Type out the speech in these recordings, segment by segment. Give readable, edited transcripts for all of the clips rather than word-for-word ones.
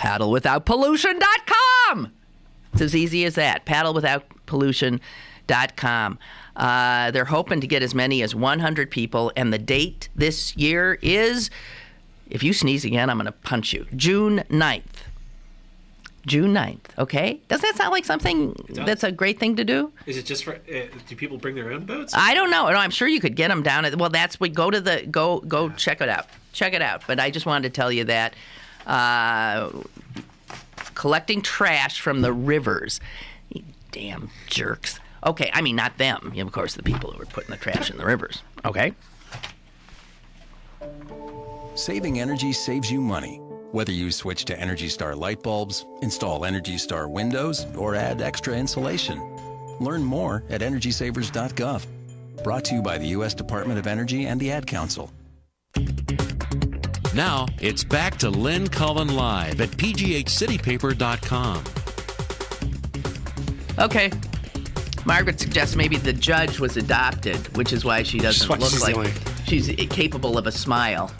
paddlewithoutpollution.com. It's as easy as that. paddlewithoutpollution.com. They're hoping to get as many as 100 people, and the date this year is, if you sneeze again, I'm going to punch you, June 9th. June 9th, okay? Doesn't that sound like something that's a great thing to do? Is it just for, do people bring their own boats? I don't know. No, I'm sure you could get them down at, well, that's, we go to the, go check it out. Check it out. But I just wanted to tell you that collecting trash from the rivers. You damn jerks. Okay, I mean, not them. Of course, the people who were putting the trash in the rivers. Okay? Saving energy saves you money. Whether you switch to Energy Star light bulbs, install Energy Star windows, or add extra insulation. Learn more at EnergySavers.gov. Brought to you by the U.S. Department of Energy and the Ad Council. Now, it's back to Lynn Cullen Live at pghcitypaper.com. Okay. Margaret suggests maybe the judge was adopted, which is why she doesn't look like she's capable of a smile.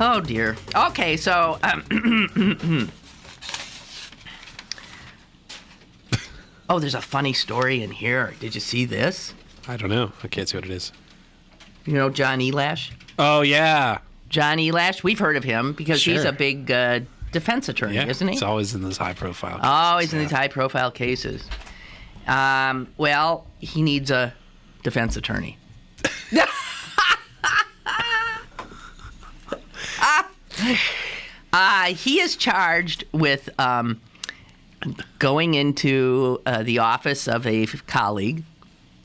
Oh, dear. Okay, so... oh, there's a funny story in here. Did you see this? I don't know. I can't see what it is. You know John Elash? Oh, yeah. John Elash? We've heard of him because he's a big defense attorney, isn't he? He's always in those high-profile cases. Always in these high-profile cases. Well, he needs a defense attorney. He is charged with going into the office of a colleague,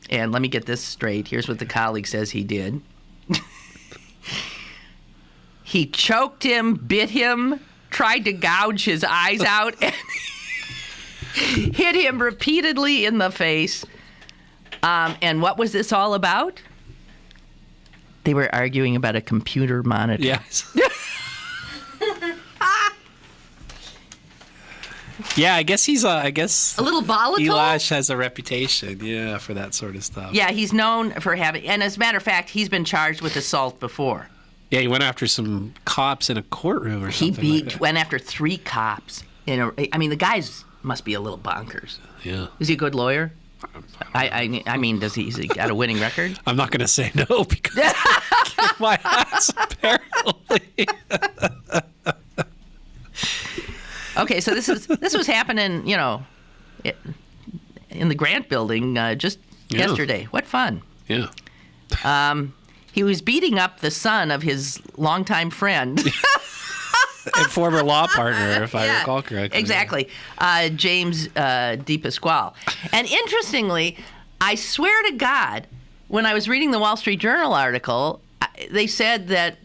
and let me get this straight. Here's what the colleague says he did. He choked him, bit him, tried to gouge his eyes out, and hit him repeatedly in the face. And what was this all about? They were arguing about a computer monitor. Yes. Yeah, I guess he's a little volatile. Elash has a reputation, for that sort of stuff. Yeah, he's known for having, and as a matter of fact, he's been charged with assault before. Yeah, he went after some cops in a courtroom or something. He went after 3 cops. The guys must be a little bonkers. Yeah. Is he a good lawyer? I mean, has he got a winning record? I'm not going to say no because I kick my ass, apparently. Okay, so this was happening, in the Grant Building just yesterday. What fun! Yeah. He was beating up the son of his longtime friend. And former law partner, if I recall correctly. Exactly. James DePasquale. And interestingly, I swear to God, when I was reading the Wall Street Journal article, they said that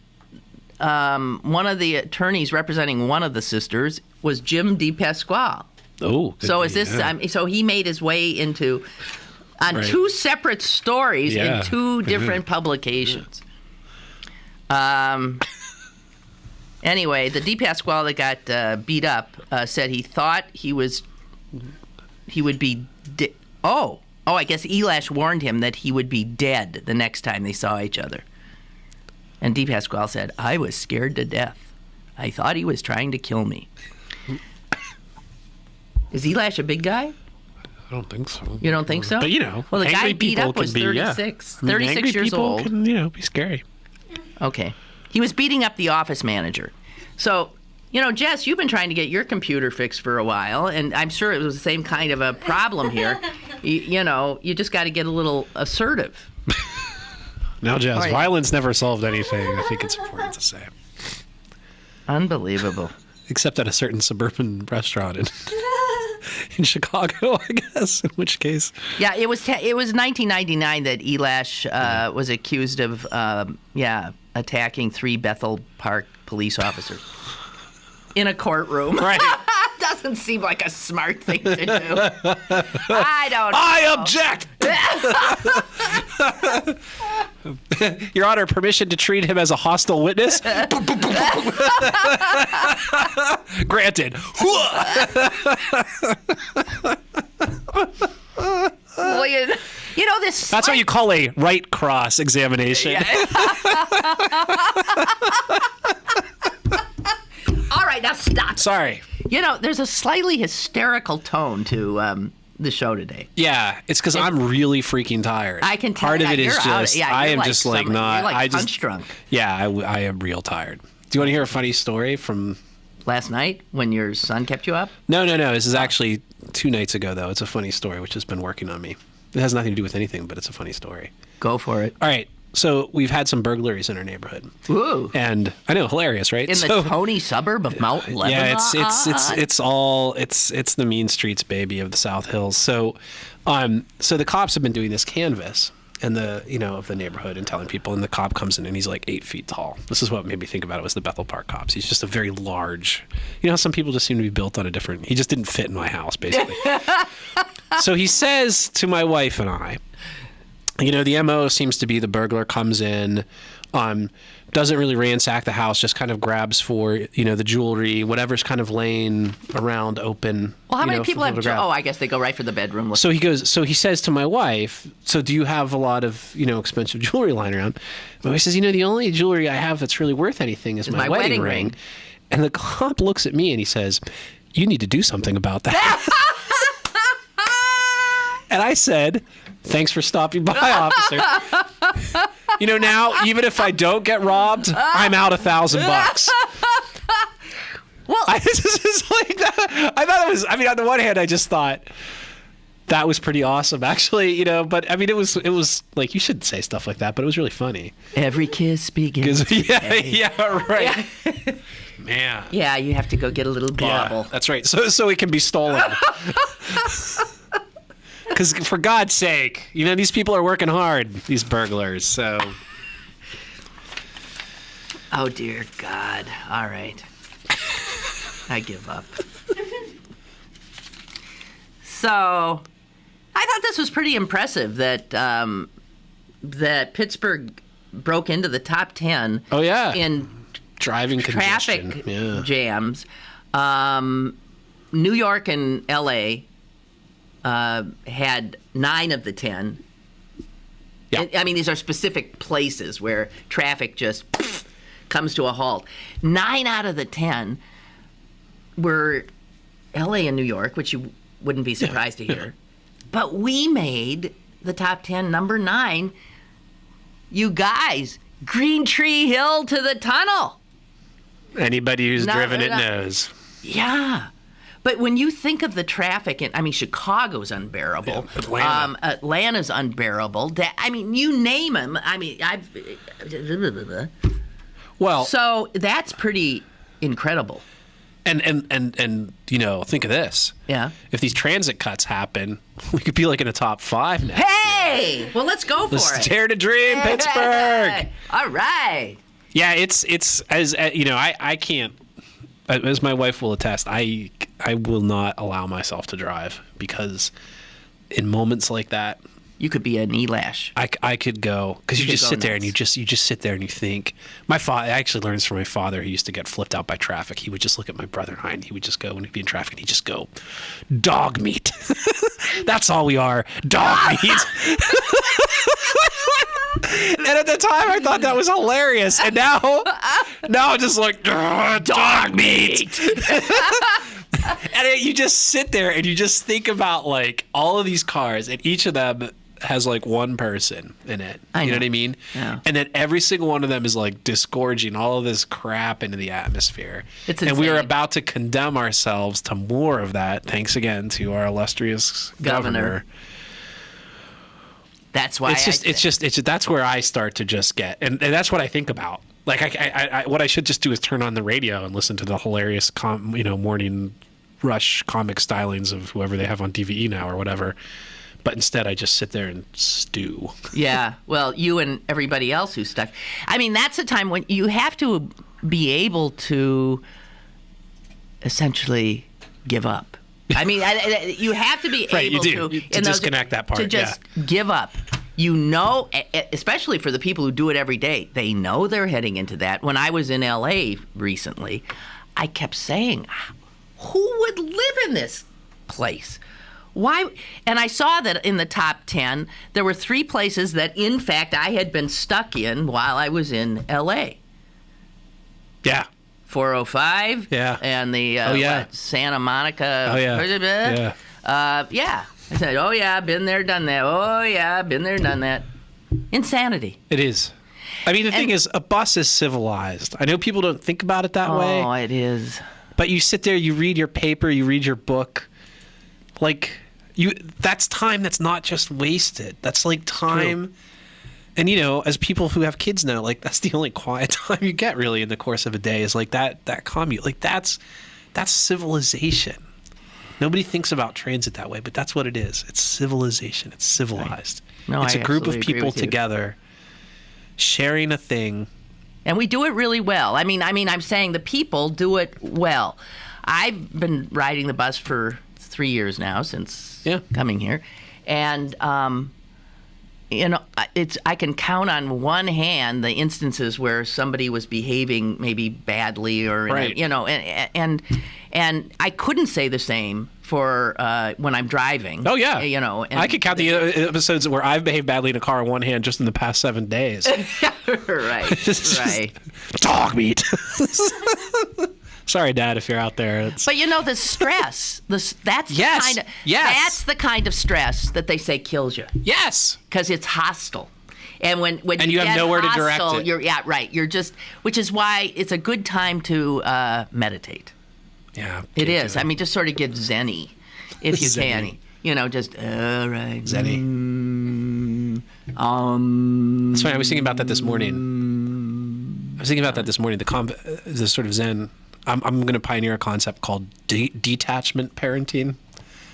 one of the attorneys representing one of the sisters was Jim DePasquale. Oh. So is this? So he made his way into on 2 separate stories in 2 different publications. Anyway, the DePasquale that got beat up said he thought he would be. I guess Elash warned him that he would be dead the next time they saw each other. And DePasquale said, "I was scared to death. I thought he was trying to kill me." Is Elash a big guy? I don't think so. You don't think so? But, well, the guy beat up was 36. 36 years old. Can, be scary. Okay. He was beating up the office manager. So, Jess, you've been trying to get your computer fixed for a while, and I'm sure it was the same kind of a problem here. You just got to get a little assertive. Now, Jess, violence never solved anything. I think it's important to say. Unbelievable. Except at a certain suburban restaurant in Chicago, I guess, in which case. Yeah, it was 1999 that Elash was accused of, attacking 3 Bethel Park police officers in a courtroom. Right. Doesn't seem like a smart thing to do. I don't know. I object! Your Honor, permission to treat him as a hostile witness? Granted. Well, this... That's what you call a right cross examination. Yeah. Sorry. There's a slightly hysterical tone to the show today. Yeah, it's because I'm really freaking tired. I can tell. Part of it is you're just I am like just like not. You're like I punch just drunk. Yeah, I am real tired. Do you want to hear a funny story from last night when your son kept you up? No. This is actually 2 nights ago, though. It's a funny story, which has been working on me. It has nothing to do with anything, but it's a funny story. Go for it. All right. So we've had some burglaries in our neighborhood. Ooh. And I know, hilarious, right? In the Tony suburb of Mount Lebanon? Yeah, it's the mean streets, baby, of the South Hills. So the cops have been doing this canvass and of the neighborhood and telling people, and the cop comes in and he's like 8 feet tall. This is what made me think about it, was the Bethel Park cops. He's just a very large, how some people just seem to be built on he just didn't fit in my house, basically. So he says to my wife and I, the MO seems to be the burglar comes in, doesn't really ransack the house, just kind of grabs for, the jewelry, whatever's kind of laying around open. Well, how many people have I guess they go right for the bedroom. So he says to my wife, so do you have a lot of, expensive jewelry lying around? My wife says, the only jewelry I have that's really worth anything is my wedding ring. And the cop looks at me and he says, you need to do something about that. And I said, thanks for stopping by, officer. Now, even if I don't get robbed, I'm out $1,000. Well, I thought it was, on the one hand, I just thought that was pretty awesome, actually, but it was like, you shouldn't say stuff like that, but it was really funny. Every kiss begins. Yeah, right. Yeah. Man. Yeah, you have to go get a little bauble. Yeah, that's right. So it can be stolen. Because for God's sake, these people are working hard, these burglars, so. Oh, dear God. All right. I give up. So, I thought this was pretty impressive that Pittsburgh broke into the top 10. Oh, yeah. In driving traffic jams. New York and L.A. Had 9 of the 10. Yeah. These are specific places where traffic just comes to a halt. 9 out of the 10 were L.A. and New York, which you wouldn't be surprised to hear. But we made the top 10, number 9. You guys, Green Tree Hill to the tunnel. Anybody who's driven it knows. Yeah. But when you think of the traffic, Chicago's unbearable. Yeah, Atlanta's unbearable. You name them. Well, so that's pretty incredible. And think of this. Yeah. If these transit cuts happen, we could be like in a top 5 now. Hey! Well, let's go for it. Let's dare to dream, Pittsburgh. All right. Yeah, it's as I can't. As my wife will attest, I will not allow myself to drive because in moments like that, you could be an Elash. I could go because you just sit there and you just sit there and you think. My father, I actually learned this from my father. He used to get flipped out by traffic. He would just look at my brother and I, and he would just go when he'd be in traffic, and he'd just go, "Dog meat." That's all we are, dog meat. And at the time, I thought that was hilarious. And now I'm just like, dog meat. And you just sit there and you just think about like all of these cars, and each of them has like one person in it. You know what I mean? Yeah. And then every single one of them is like disgorging all of this crap into the atmosphere. It's and insane. we are about to condemn ourselves to more of that, thanks again to our illustrious governor. That's why that's where I start to just get, and that's what I think about. Like I what I should just do is turn on the radio and listen to the hilarious morning rush comic stylings of whoever they have on DVE now or whatever. But instead, I just sit there and stew. Yeah, well, you and everybody else who's stuck. That's a time when you have to be able to essentially give up. You have to be right, able to disconnect that part. To just give up. Especially for the people who do it every day, they know they're heading into that. When I was in L.A. recently, I kept saying, who would live in this place? Why? And I saw that in the top 10, there were 3 places that, in fact, I had been stuck in while I was in L.A. Yeah. 405. Yeah. And the Santa Monica. Oh, yeah. Yeah. I said, oh, yeah, been there, done that. Oh, yeah, been there, done that. Insanity. It is. I mean, the thing is, a bus is civilized. I know people don't think about it that way. Oh, it is. But you sit there, you read your paper, you read your book. Like, that's time that's not just wasted. That's like time. True. And, as people who have kids know, like, that's the only quiet time you get, really, in the course of a day is, like, that commute. Like, that's civilization. Nobody thinks about transit that way, but that's what it is. It's civilization. It's civilized. Right. No, it's a group of people together sharing a thing. And we do it really well. I mean, I'm saying the people do it well. I've been riding the bus for 3 years now since coming here. And, I can count on one hand the instances where somebody was behaving maybe badly or, and I couldn't say the same for when I'm driving. Oh, yeah. And I could count the episodes where I've behaved badly in a car on one hand just in the past 7 days. Right. Dog meat. Sorry, Dad, if you're out there. But the stress, that's the kind of stress that they say kills you. Yes. Because it's hostile. And when you have nowhere to direct it. You're just, which is why it's a good time to meditate. Yeah. It is. I mean, just sort of get zen-y if you can. Just, all right. Zen-y. That's funny. I was thinking about that this morning. The sort of zen. I'm going to pioneer a concept called detachment parenting.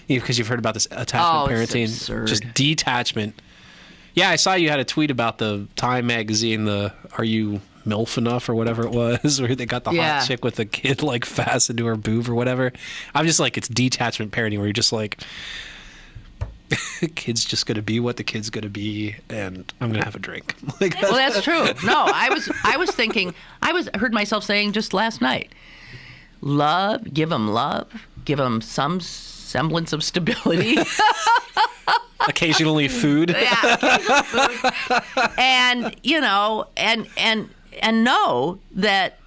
Because you've heard about this attachment parenting. It's absurd. Just detachment. Yeah, I saw you had a tweet about the Time magazine, the Are You MILF Enough or whatever it was, where they got the hot chick with the kid like fastened to her boob or whatever. I'm just like, it's detachment parenting where you're just like, kid's just going to be what the kid's going to be, and I'm going to have a drink. Well, that's true. No, I was thinking, heard myself saying just last night, give them some semblance of stability. Occasionally food. Yeah, food. And, and know that,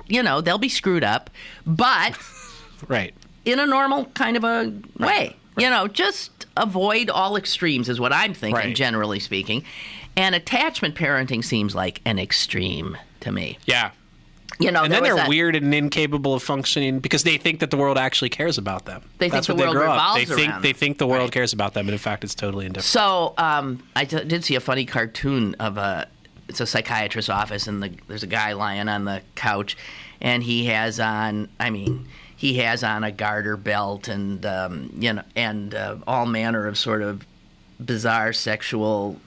they'll be screwed up, but right. in a normal kind of a way. Right. Just avoid all extremes is what I'm thinking, generally speaking. And attachment parenting seems like an extreme to me. Yeah. And then they're weird and incapable of functioning because they think that the world actually cares about them. That's think the world revolves around them. They think the world cares about them, and in fact, it's totally indifferent. So I did see a funny cartoon of it's a psychiatrist's office, and there's a guy lying on the couch, and he has on a garter belt and all manner of sort of bizarre sexual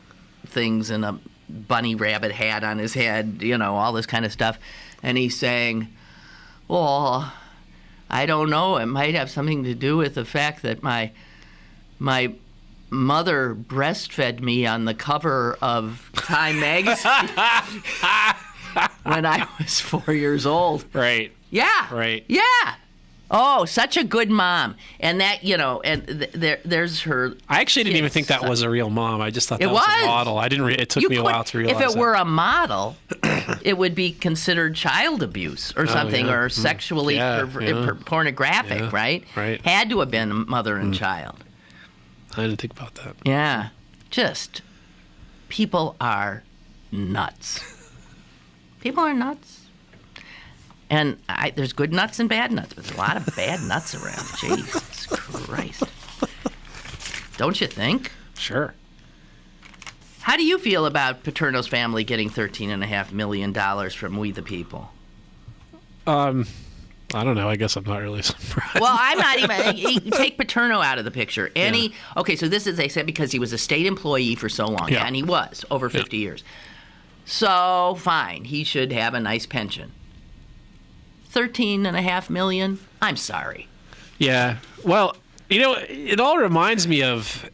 things and a bunny rabbit hat on his head, all this kind of stuff. And he's saying, well, I don't know. It might have something to do with the fact that my mother breastfed me on the cover of Time magazine when I was 4 years old. Right. Yeah. Right. Yeah. Oh, such a good mom. And that, there's her. I actually didn't even think that was a real mom. I just thought that was a model. I didn't. It took me a while to realize. If it were a model, it would be considered child abuse or something, or sexually pornographic, right? Right. Had to have been mother and child. I didn't think about that. Yeah. Just people are nuts. People are nuts. And there's good nuts and bad nuts, but there's a lot of bad nuts around. Jesus Christ. Don't you think? Sure. How do you feel about Paterno's family getting $13.5 million from We the People? I don't know. I guess I'm not really surprised. Well, I'm not even. Take Paterno out of the picture. Okay, so this is, they said, because he was a state employee for so long, and he was, over 50 years. So, fine. He should have a nice pension. $13.5 million? I'm sorry. Yeah. Well, it all reminds me of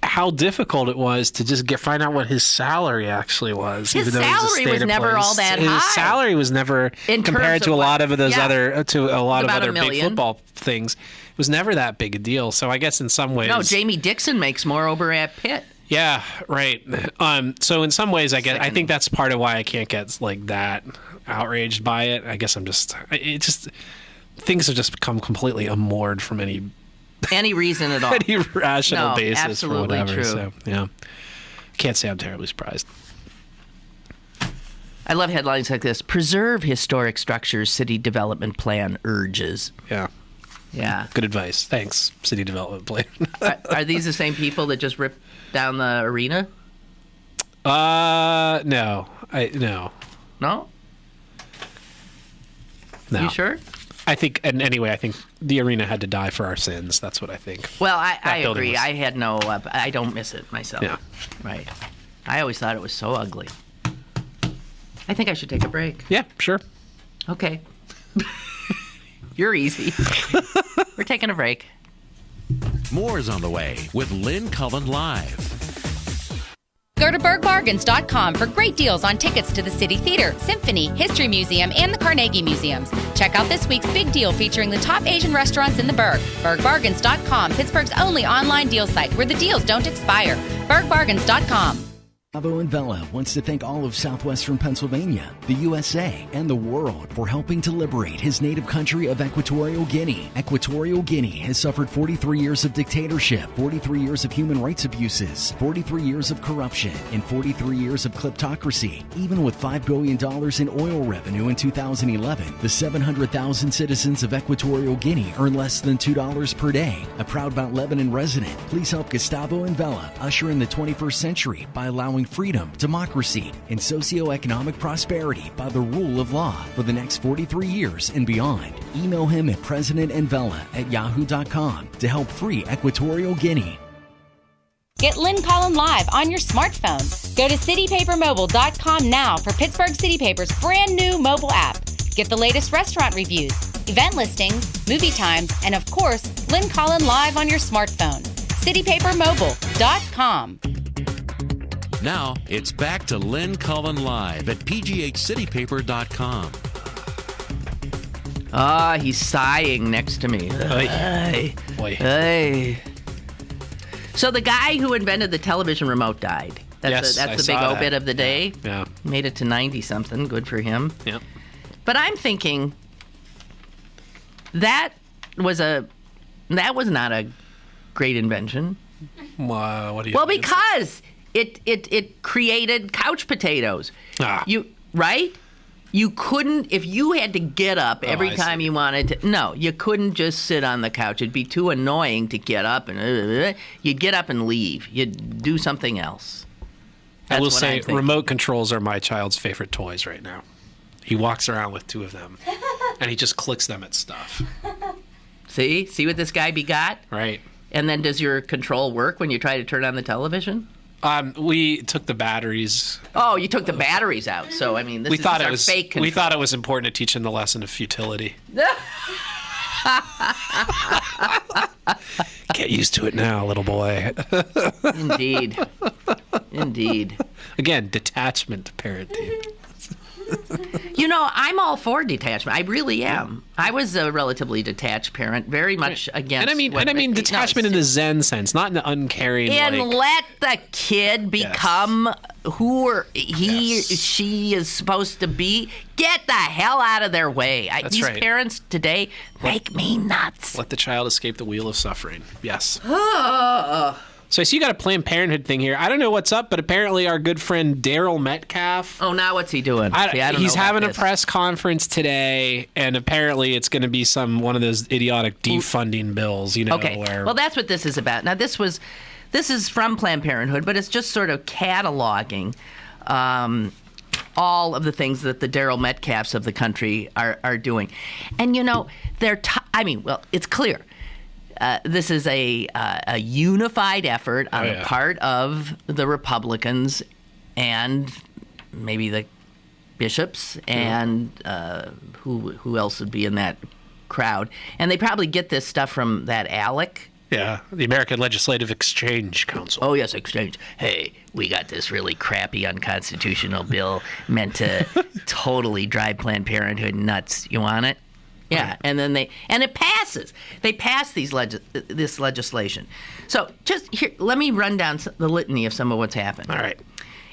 how difficult it was to just find out what his salary actually was. His salary was never all that high. His salary was never, compared to a lot of those other big football things, it was never that big a deal. So I guess in some ways. No, Jamie Dixon makes more over at Pitt. Yeah, right. So in some ways, I think that's part of why I can't get like that outraged by it. I guess things have just become completely unmoored from any reason at all. any rational basis absolutely for whatever. True. So yeah, can't say I'm terribly surprised. I love headlines like this: "Preserve historic structures. City development plan urges." Yeah. Yeah. Good advice. Thanks, City Development Plan. Are these the same people that just ripped down the arena? No. No? No. You sure? I think the arena had to die for our sins. That's what I think. Well, I agree. I had no... I don't miss it myself. Yeah. Right. I always thought it was so ugly. I think I should take a break. Yeah, sure. Okay. You're easy. We're taking a break. More is on the way with Lynn Cullen Live. Go to BergBargains.com for great deals on tickets to the City Theater, Symphony, History Museum, and the Carnegie Museums. Check out this week's big deal featuring the top Asian restaurants in the Berg. BergBargains.com, Pittsburgh's only online deal site where the deals don't expire. BergBargains.com. Gustavo and Vela wants to thank all of southwestern Pennsylvania, the USA, and the world for helping to liberate his native country of Equatorial Guinea. Equatorial Guinea has suffered 43 years of dictatorship, 43 years of human rights abuses, 43 years of corruption, and 43 years of kleptocracy. Even with $5 billion in oil revenue in 2011, the 700,000 citizens of Equatorial Guinea earn less than $2 per day. A proud Mount Lebanon resident, please help Gustavo and Vela usher in the 21st century by allowing freedom, democracy, and socioeconomic prosperity by the rule of law for the next 43 years and beyond. Email him at presidentandvela@yahoo.com to help free Equatorial Guinea. Get Lynn Cullen Live on your smartphone. Go to citypapermobile.com now for Pittsburgh City Paper's brand new mobile app. Get the latest restaurant reviews, event listings, movie times, and of course, Lynn Cullen Live on your smartphone. citypapermobile.com. Now, it's back to Lynn Cullen Live at pghcitypaper.com. He's sighing next to me. Hey. Boy. Hey. So the guy who invented the television remote died. That's the big obit of the day. Yeah. Made it to 90-something. Good for him. Yeah. But I'm thinking that was not a great invention. What do you? Well, because it created couch potatoes. Right? You couldn't, if you had to get up every time you wanted to. No, you couldn't just sit on the couch. It'd be too annoying to get up and you'd get up and leave. You'd do something else. I will say, remote controls are my child's favorite toys right now. He walks around with two of them, and he just clicks them at stuff. See what this guy begot? Right. And then does your control work when you try to turn on the television? We took the batteries. Oh, you took the batteries out. So I mean, this is our fake control. We thought it was important to teach him the lesson of futility. Get used to it now, little boy. Indeed. Again, detachment parenting. You know, I'm all for detachment. I really am. I was a relatively detached parent, very much against. And I mean detachment in the Zen sense, not in the uncaring. And let the kid become who she is supposed to be. Get the hell out of their way. These parents today make me nuts. Let the child escape the wheel of suffering. Yes. So I see you got a Planned Parenthood thing here. I don't know what's up, but apparently our good friend Daryl Metcalf. Oh, now what's he doing? He's having a press conference today, and apparently it's going to be one of those idiotic defunding bills. Okay. Well, that's what this is about. Now, this is from Planned Parenthood, but it's just sort of cataloging all of the things that the Daryl Metcalfs of the country are doing, and it's clear. This is a unified effort on the part of the Republicans and maybe the bishops and who else would be in that crowd. And they probably get this stuff from that ALEC. Yeah, the American Legislative Exchange Council. Oh, yes, exchange. Hey, we got this really crappy unconstitutional bill meant to totally drive Planned Parenthood nuts. You want it? Yeah, and then it passes. They pass this legislation. So just here, let me run down the litany of some of what's happened. All right.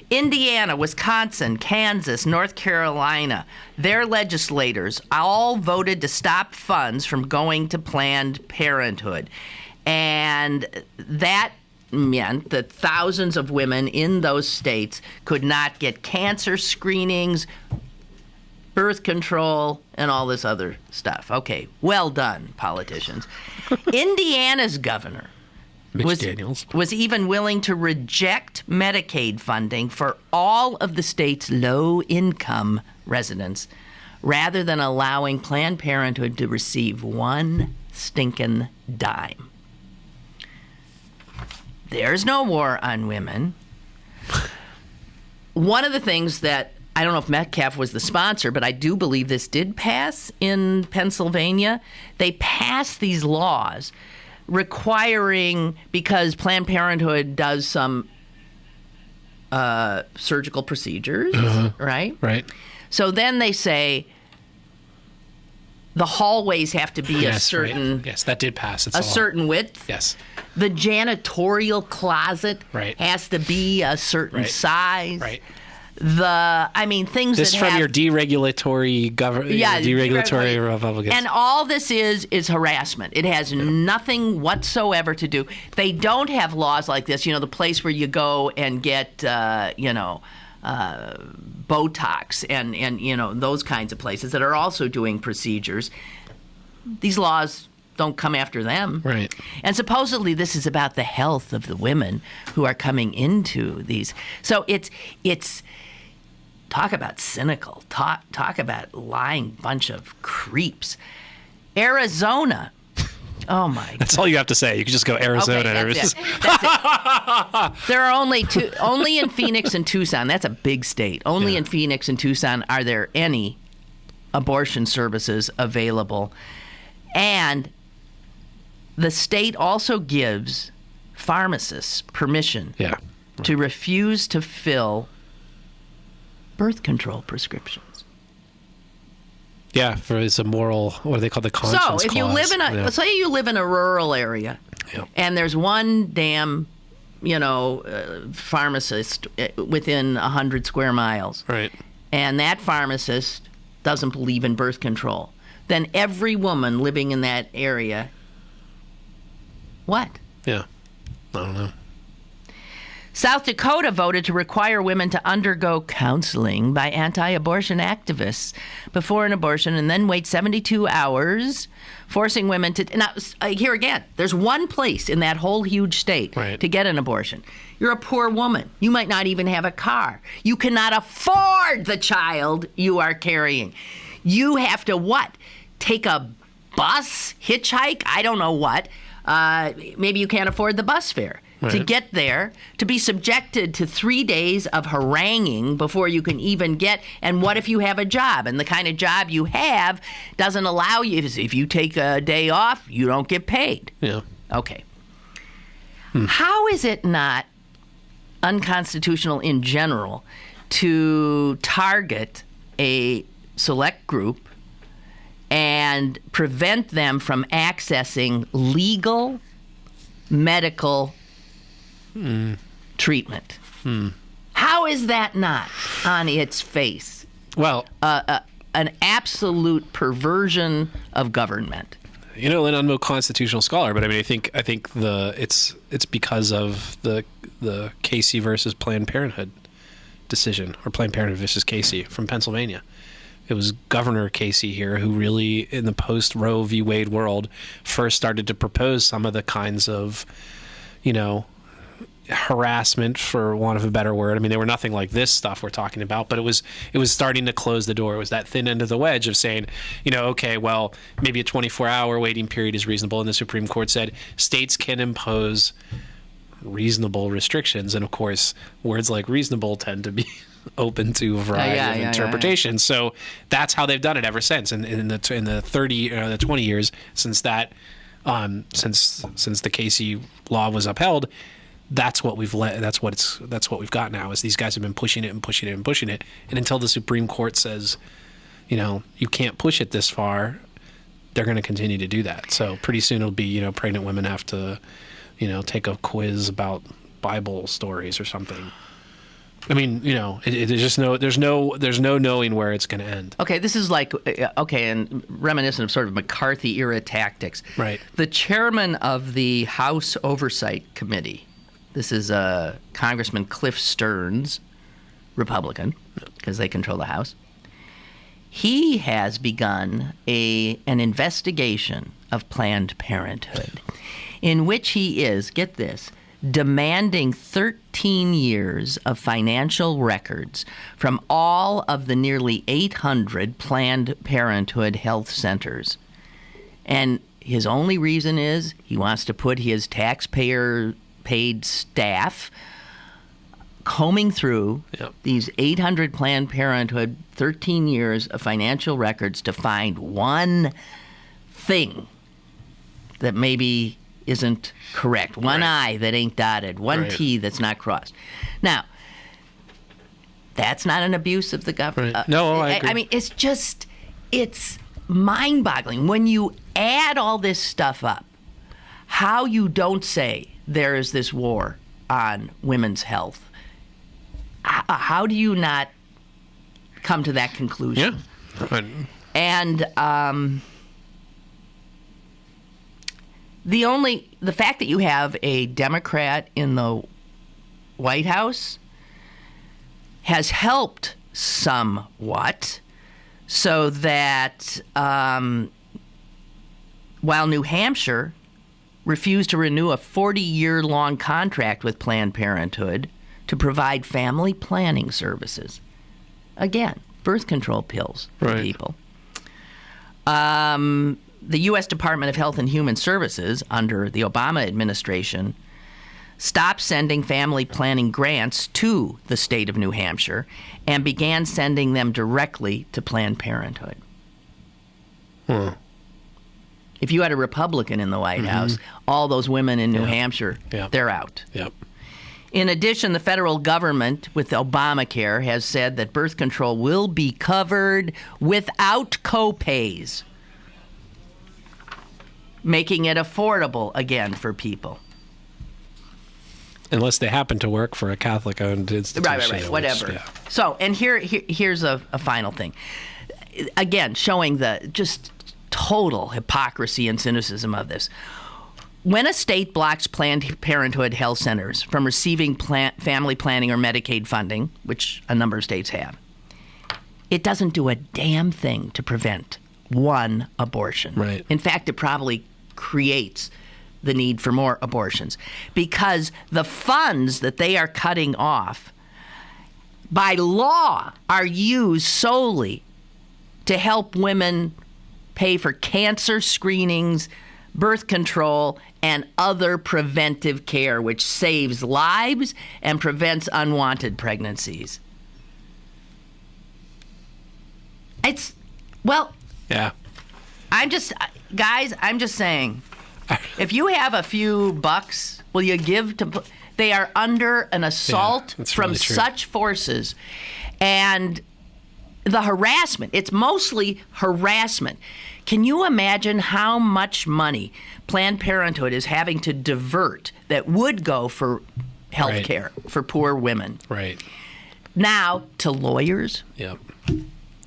Indiana, Wisconsin, Kansas, North Carolina, their legislators all voted to stop funds from going to Planned Parenthood. And that meant that thousands of women in those states could not get cancer screenings, birth control, and all this other stuff. Okay, well done, politicians. Indiana's governor was even willing to reject Medicaid funding for all of the state's low-income residents rather than allowing Planned Parenthood to receive one stinking dime. There's no war on women. One of the things that, I don't know if Metcalf was the sponsor, but I do believe this did pass in Pennsylvania. They passed these laws requiring, because Planned Parenthood does some surgical procedures, right? Right. So then they say the hallways have to be a certain... Right. Yes, that did pass. It's a certain width. Yes. The janitorial closet has to be a certain size. Right. Things this that from have... your deregulatory government, deregulatory Republicans. And all this is harassment. It has nothing whatsoever to do. They don't have laws like this. The place where you go and get, Botox and those kinds of places that are also doing procedures. These laws don't come after them. Right. And supposedly this is about the health of the women who are coming into these. So it's talk about cynical, talk about lying bunch of creeps. Arizona. Oh my God. That's all you have to say. You can just go Arizona. Okay, that's it. There are only in Phoenix and Tucson. That's a big state. Only in Phoenix and Tucson are there any abortion services available. And the state also gives pharmacists permission to refuse to fill birth control prescriptions. Yeah, it's a moral, what do they call the conscience clause? So if you live in say you live in a rural area, and there's one damn, pharmacist within 100 square miles, right? And that pharmacist doesn't believe in birth control, then every woman living in that area, what? Yeah, I don't know. South Dakota voted to require women to undergo counseling by anti-abortion activists before an abortion and then wait 72 hours, forcing women to... Now, here again, there's one place in that whole huge state to get an abortion. You're a poor woman. You might not even have a car. You cannot afford the child you are carrying. You have to what? Take a bus? Hitchhike? I don't know what. Maybe you can't afford the bus fare. To get there, to be subjected to 3 days of haranguing before you can even get, and what if you have a job? And the kind of job you have doesn't allow you, if you take a day off, you don't get paid. Yeah. Okay. How is it not unconstitutional in general to target a select group and prevent them from accessing legal medical treatment? How is that not on its face? Well, an absolute perversion of government. Lynn, I'm no constitutional scholar, but I think it's because of the Casey versus Planned Parenthood decision, or Planned Parenthood versus Casey from Pennsylvania. It was Governor Casey here who really, in the post-Roe v. Wade world, first started to propose some of the kinds of, harassment, for want of a better word. I mean, they were nothing like this stuff we're talking about, but it was starting to close the door. It was that thin end of the wedge of saying, okay, well, maybe a 24-hour waiting period is reasonable. And the Supreme Court said states can impose reasonable restrictions. And of course, words like reasonable tend to be open to a variety of interpretations. So that's how they've done it ever since. And in the 20 years since that, since the Casey law was upheld, that's what we've that's what we've got now, is these guys have been pushing it and pushing it and pushing it. And until the Supreme Court says, you can't push it this far, they're going to continue to do that. So pretty soon it'll be, pregnant women have to, take a quiz about Bible stories or something. I mean, there's no knowing where it's going to end. Okay, this is like, and reminiscent of sort of McCarthy-era tactics. Right. The chairman of the House Oversight Committee, this is Congressman Cliff Stearns, Republican, because they control the House. He has begun an investigation of Planned Parenthood, in which he is, get this, demanding 13 years of financial records from all of the nearly 800 Planned Parenthood health centers. And his only reason is he wants to put his taxpayer-paid staff combing through these 800 Planned Parenthood, 13 years of financial records to find one thing that maybe isn't correct. One I that ain't dotted. One T that's not crossed. Now, that's not an abuse of the government. Right. No, I agree. I mean, it's mind-boggling. When you add all this stuff up, how you don't say there is this war on women's health. How do you not come to that conclusion? Yeah. And the fact that you have a Democrat in the White House has helped somewhat, so that while New Hampshire refused to renew a 40-year-long contract with Planned Parenthood to provide family planning services. Again, birth control pills for people. The U.S. Department of Health and Human Services, under the Obama administration, stopped sending family planning grants to the state of New Hampshire and began sending them directly to Planned Parenthood. If you had a Republican in the White House, all those women in New Hampshire, they're out. Yep. In addition, the federal government, with Obamacare, has said that birth control will be covered without co-pays, making it affordable again for people. Unless they happen to work for a Catholic-owned institution. Right, whatever. So, and here's a final thing. Again, showing the just total hypocrisy and cynicism of this. When a state blocks Planned Parenthood health centers from receiving family planning or Medicaid funding, which a number of states have, it doesn't do a damn thing to prevent one abortion. Right. In fact, it probably creates the need for more abortions, because the funds that they are cutting off by law are used solely to help women pay for cancer screenings, birth control, and other preventive care, which saves lives and prevents unwanted pregnancies. Yeah. I'm just saying, if you have a few bucks, will you give to? They are under an assault from such forces, and the harassment. It's mostly harassment. Can you imagine how much money Planned Parenthood is having to divert that would go for health care for poor women? Right. Now to lawyers. Yep.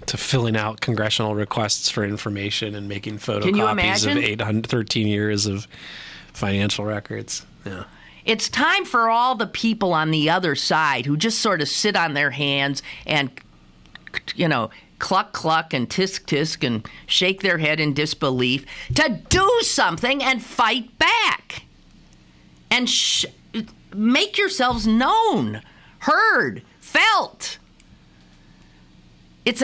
To filling out congressional requests for information and making photocopies of 813 years of financial records. Yeah. It's time for all the people on the other side who just sort of sit on their hands and, cluck, cluck, and tisk, tisk, and shake their head in disbelief to do something and fight back. And make yourselves known, heard, felt. It's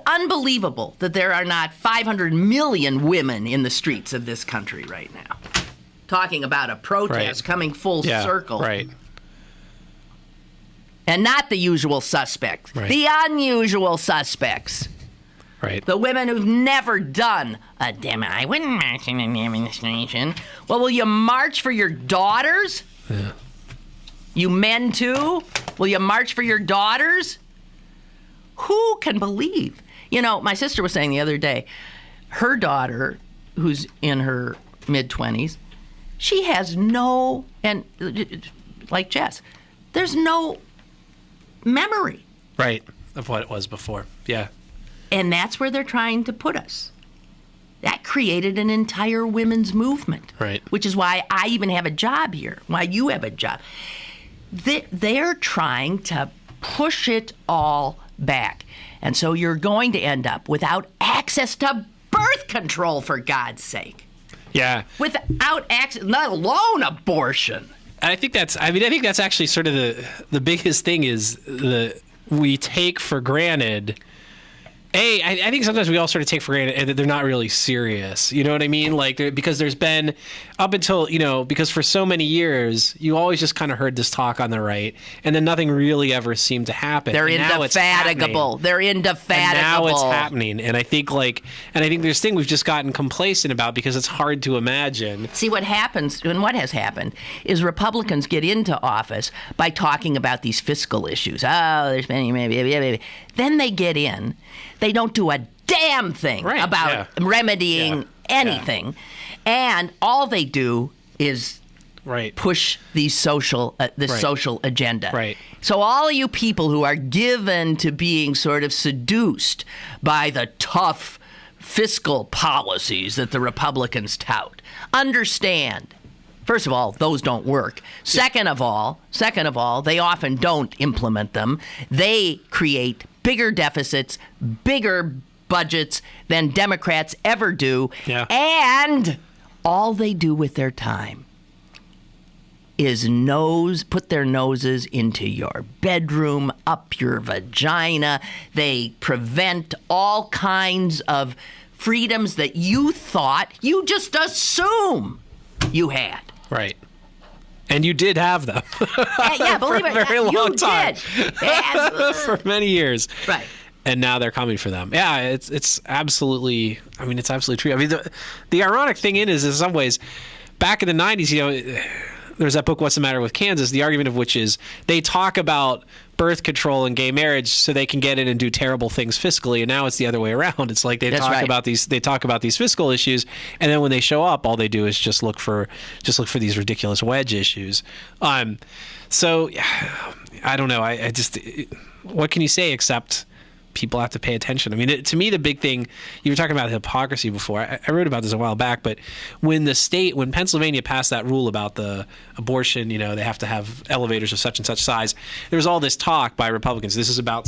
unbelievable that there are not 500 million women in the streets of this country right now. Talking about a protest coming full circle. Right. And not the usual suspects. Right. The unusual suspects. Right. The women who've never done a demo. I wouldn't march in a demonstration. Well, will you march for your daughters? Yeah. You men too? Will you march for your daughters? Who can believe? My sister was saying the other day, her daughter, who's in her mid-20s, she has no, and like Jess, there's no memory. Right, of what it was before. Yeah. And that's where they're trying to put us. That created an entire women's movement. Right. Which is why I even have a job here, why you have a job. They're trying to push it all back. And so you're going to end up without access to birth control, for God's sake. Yeah. Without access, let alone abortion. And I think that's actually sort of the biggest thing is we take for granted. I think sometimes we all sort of take for granted that they're not really serious. You know what I mean? Like, because there's been up until, because for so many years, you always just kind of heard this talk on the right, and then nothing really ever seemed to happen. They're indefatigable. They're indefatigable. And now it's happening. And I think there's this thing we've just gotten complacent about because it's hard to imagine. See, what happens, and what has happened, is Republicans get into office by talking about these fiscal issues. Oh, there's maybe. Then they get in. They don't do a damn thing about remedying anything. And all they do is push these social agenda. Right. So all of you people who are given to being sort of seduced by the tough fiscal policies that the Republicans tout, understand. First of all, those don't work. Second of all, they often don't implement them. They create bigger deficits, bigger budgets than Democrats ever do. Yeah. And all they do with their time is put their noses into your bedroom, up your vagina. They prevent all kinds of freedoms that you just assume you had. Right. And you did have them. Yeah, believe it. For a very long time. Did. For many years. Right. And now they're coming for them. Yeah, it's absolutely. I mean, it's absolutely true. I mean, the ironic thing is, in some ways, back in the 90s, there's that book, What's the Matter with Kansas? The argument of which is they talk about birth control and gay marriage so they can get in and do terrible things fiscally, and now it's the other way around. It's like they talk about these fiscal issues, and then when they show up, all they do is just look for these ridiculous wedge issues. So I don't know. I just what can you say except people have to pay attention. I mean, to me, the big thing, you were talking about hypocrisy before. I wrote about this a while back, but when Pennsylvania passed that rule about the abortion, they have to have elevators of such and such size, there was all this talk by Republicans. This is about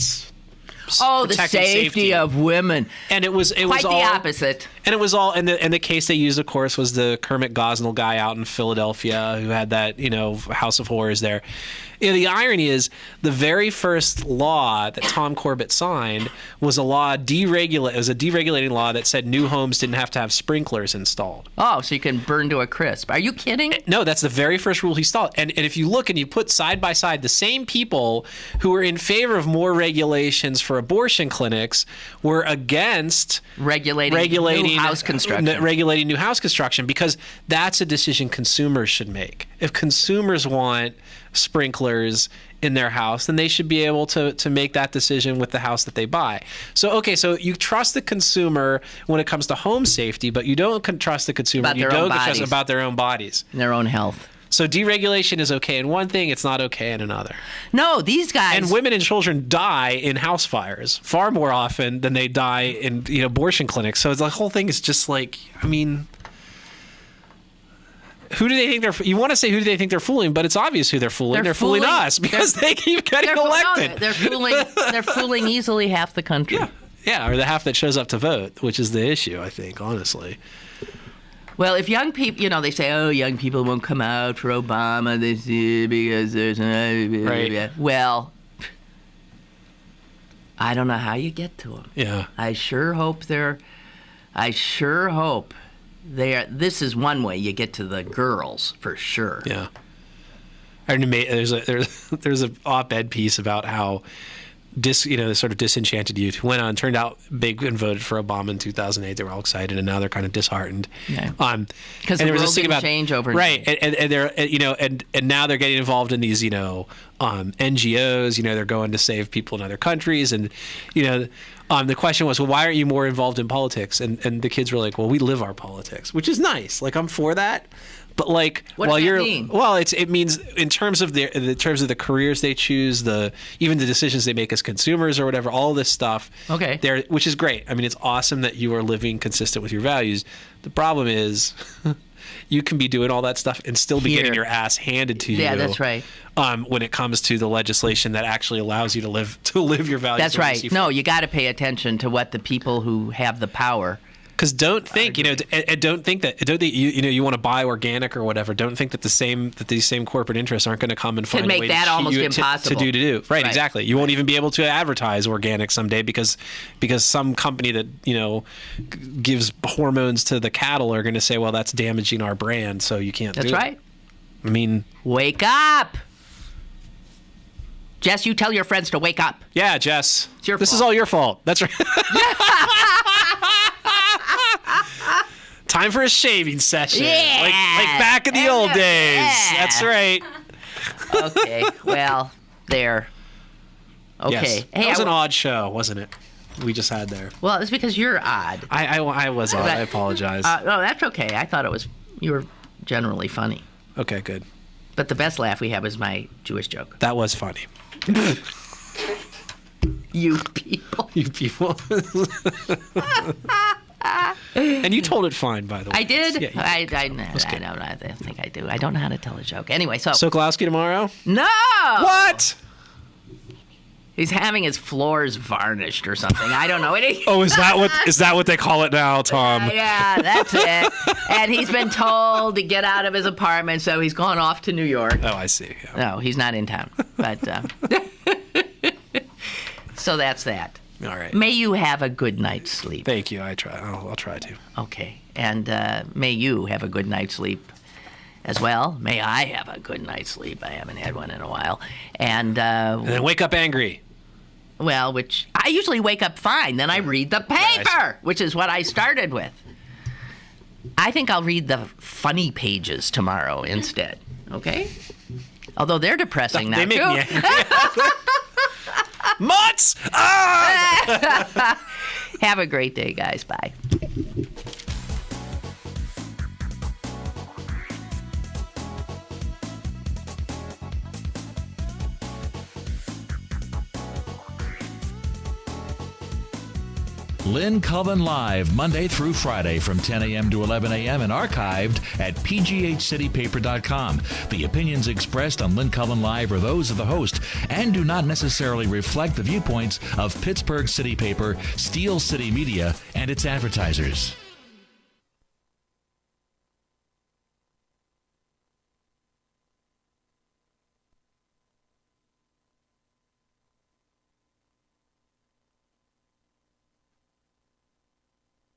the safety of women. And it was quite all the opposite. And it was all, and the case they used, of course, was the Kermit Gosnell guy out in Philadelphia who had that, House of Horrors there. The irony is the very first law that Tom Corbett signed was a deregulating law that said new homes didn't have to have sprinklers installed. Oh, so you can burn to a crisp. Are you kidding? No, that's the very first rule he installed. And if you look and you put side by side the same people who were in favor of more regulations for abortion clinics were against regulating new house construction. Regulating new house construction, because that's a decision consumers should make. If consumers want sprinklers in their house, then they should be able to make that decision with the house that they buy. So you trust the consumer when it comes to home safety, but you don't trust the consumer about their own bodies. Their own health. So deregulation is okay in one thing, it's not okay in another. No, these guys... And women and children die in house fires far more often than they die in abortion clinics. So the whole thing is just like, I mean... Who do they think they're? You want to say who do they think they're fooling? But it's obvious who they're fooling. They're fooling us because they keep getting elected. No, they're fooling easily half the country. Yeah, or the half that shows up to vote, which is the issue, I think, honestly. Well, if young people, they say, young people won't come out for Obama this year because there's right. Well, I don't know how you get to them. Yeah. I sure hope this is one way you get to the girls for sure. Yeah. There's an op-ed piece about how the sort of disenchanted youth who went on, turned out big and voted for Obama in 2008. They were all excited, and now they're kind of disheartened. Yeah. Because the world didn't change overnight. Right, and they're and now they're getting involved in these NGOs. They're going to save people in other countries, and the question was, well, why aren't you more involved in politics? And the kids were like, well, we live our politics, which is nice. Like, I'm for that. But like, what does that mean? Well, it means in terms of the careers they choose, even the decisions they make as consumers or whatever, all this stuff. Okay. Which is great. I mean, it's awesome that you are living consistent with your values. The problem is, you can be doing all that stuff and still be getting your ass handed to you. Yeah, that's right. When it comes to the legislation that actually allows you to live your values. That's right. No, you got to pay attention to what the people who have the power. Because don't think you want to buy organic or whatever. Don't think that these same corporate interests aren't going to come and find make a way that to almost you impossible. to do. Right, exactly. You won't even be able to advertise organic someday because some company that gives hormones to the cattle are going to say, well, that's damaging our brand, so you can't. That's do right. It. I mean, wake up. Jess, you tell your friends to wake up. Yeah, Jess. It's your this fault. is all your fault. That's right. Time for a shaving session. Yeah. Like back in the old days. Yeah. That's right. Okay. Well, there. Okay. Yes. Hey, that was an odd show, wasn't it? We just had there. Well, it's because you're odd. I was odd. I apologize. No, that's okay. I thought you were generally funny. Okay, good. But the best laugh we had was my Jewish joke. That was funny. You people. You people. And you told it fine, by the way. I did? Yeah, I think I do. I don't know how to tell a joke. Anyway, so Sokolowski tomorrow? No! What? He's having his floors varnished or something. I don't know. Oh, is that what they call it now, Tom? Yeah, that's it. And he's been told to get out of his apartment, so he's gone off to New York. Oh, I see. Yeah. No, he's not in town. But so that's that. All right. May you have a good night's sleep. Thank you. I'll try to. Okay. And may you have a good night's sleep as well. May I have a good night's sleep. I haven't had one in a while. And then wake up angry. Well, which I usually wake up fine. Then I read the paper, which is what I started with. I think I'll read the funny pages tomorrow instead. Okay? Although they're depressing now, they make too. me angry. Mutts! Ah! Have a great day, guys. Bye. Lynn Cullen Live, Monday through Friday from 10 a.m. to 11 a.m. and archived at pghcitypaper.com. The opinions expressed on Lynn Cullen Live are those of the host and do not necessarily reflect the viewpoints of Pittsburgh City Paper, Steel City Media, and its advertisers.